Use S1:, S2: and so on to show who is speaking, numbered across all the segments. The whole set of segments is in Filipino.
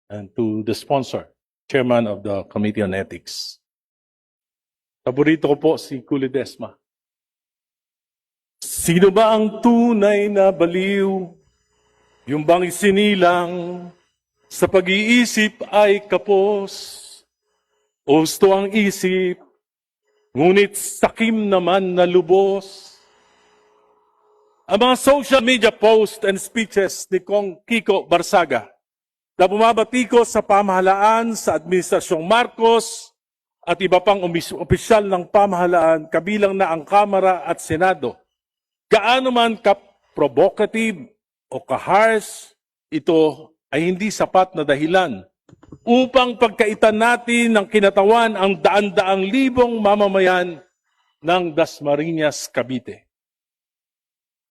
S1: and to the sponsor, Chairman of the Committee on Ethics. Paborito ko po si Kuli Desma. Sino ba ang tunay na baliw? Yung bang isinilang sa pag-iisip ay kapos? O gusto ang isip, ngunit sakim naman na lubos? Ang mga social media posts and speeches ni Kong Kiko Barsaga na bumabatikos sa pamahalaan sa Administrasyong Marcos at iba pang opisyal ng pamahalaan kabilang na ang Kamara at Senado. Gaano man ka-provocative o ka-harsh, ito ay hindi sapat na dahilan upang pagkaitan natin ng kinatawan ang daan-daang libong mamamayan ng Dasmariñas, Cavite.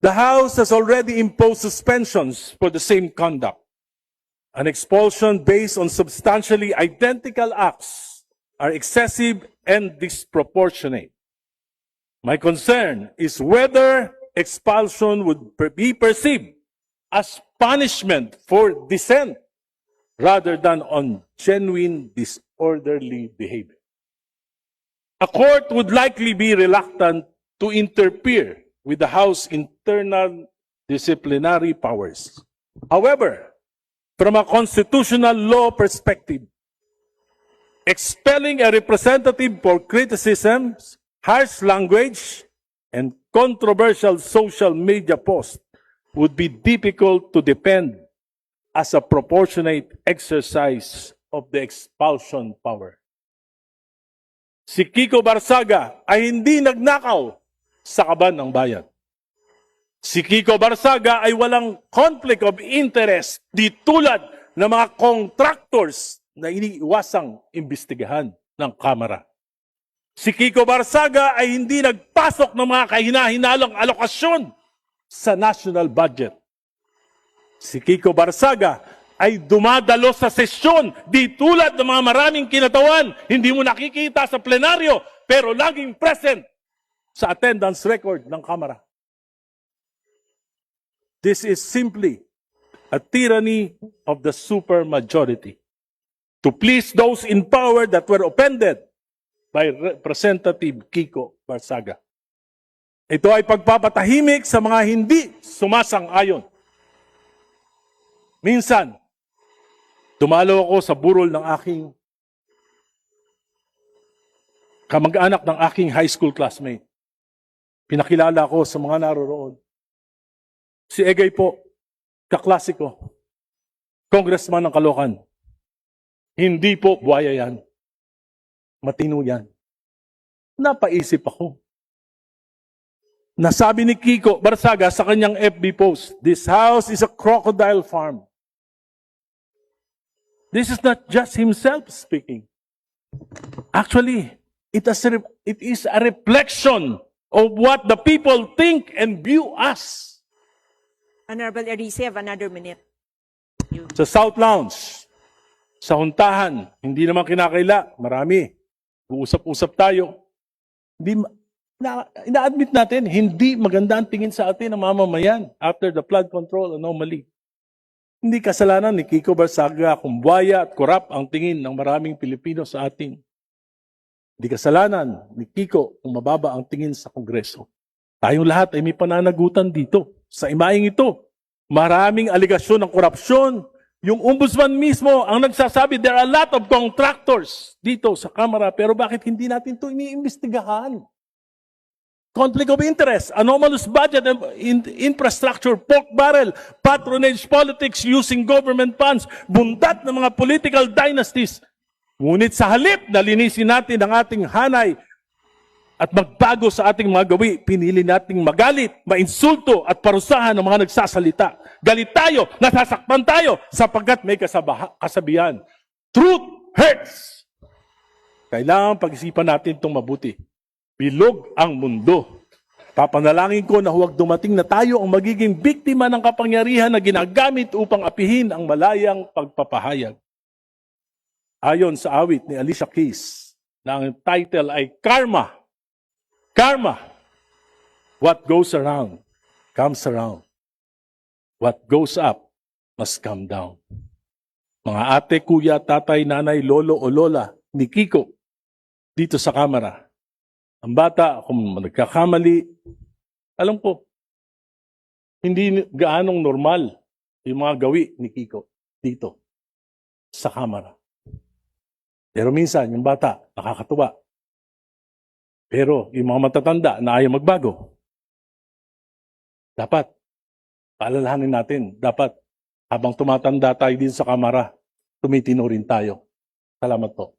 S1: The House has already imposed suspensions for the same conduct. An expulsion based on substantially identical acts are excessive and disproportionate. My concern is whether expulsion would be perceived as punishment for dissent rather than on genuine disorderly behavior. A court would likely be reluctant to interfere with the House's internal disciplinary powers. However, from a constitutional law perspective, expelling a representative for criticisms, harsh language, and controversial social media posts would be difficult to defend as a proportionate exercise of the expulsion power. Si Kiko Barsaga ay hindi nagnakaw sa kaban ng bayan. Si Kiko Barsaga ay walang conflict of interest di tulad ng mga contractors na iniiwasang imbestigahan ng Kamara. Si Kiko Barsaga ay hindi nagpasok ng mga kahina-hinalang alokasyon sa national budget. Si Kiko Barsaga ay dumadalo sa sesyon di tulad ng mga maraming kinatawan. Hindi mo nakikita sa plenaryo pero laging present sa attendance record ng Kamara. This is simply a tyranny of the supermajority to please those in power that were offended by Representative Kiko Barsaga. Ito ay pagpapatahimik sa mga hindi sumasang-ayon. Minsan, dumalo ako sa burol ng aking kamag-anak ng aking high school classmate. Pinakilala ko sa mga naroroon. Si Egay po, kaklase ko, congressman ng Caloocan. Hindi po buhaya yan. Matino yan. Napaisip ako. Nasabi ni Kiko Barsaga sa kanyang FB post, "This house is a crocodile farm." This is not just himself speaking. Actually, it is a reflection of what the people think and view us.
S2: Honorable Erice, have another minute.
S1: Sa South Lounge, sa Huntahan, hindi naman kinakaila, marami. Uusap-usap tayo. Ina-admit natin, hindi maganda ang tingin sa atin ng mamamayan after the flood control anomaly. Hindi kasalanan ni Kiko Barsaga kung buwaya at korap ang tingin ng maraming Pilipino sa atin. Hindi kasalanan ni Kiko kung mababa ang tingin sa Kongreso. Tayong lahat ay may pananagutan dito. Sa imaing ito, maraming aligasyon ng korupsyon. Yung ombudsman mismo ang nagsasabi, there are a lot of contractors dito sa Kamara, pero bakit hindi natin ito iniimbestigahan? Conflict of interest, anomalous budget and infrastructure, pork barrel, patronage politics using government funds, bundat ng mga political dynasties. Ngunit sa halip na linisin natin ang ating hanay at magbago sa ating mga gawi, pinili nating magalit, mainsulto at parusahan ng mga nagsasalita. Galit tayo, nasasaktan tayo sapagkat may kasabihan. Truth hurts. Kailangan pag-isipan natin itong mabuti. Bilog ang mundo. Papanalangin ko na huwag dumating na tayo ang magiging biktima ng kapangyarihan na ginagamit upang apihin ang malayang pagpapahayag. Ayon sa awit ni Alicia Keys, na ang title ay Karma. Karma. What goes around, comes around. What goes up, must come down. mga ate, kuya, tatay, nanay, lolo o lola ni Kiko dito sa kamera. Ang bata, kung nagkakamali, alam ko, hindi gaanong normal yung mga gawi ni Kiko dito sa kamera. Pero minsan, yung bata, nakakatuwa. Pero yung mga matatanda na ayaw magbago, dapat, paalalahanin natin, dapat habang tumatanda tayo din sa kamera, tumitino rin tayo. Salamat po.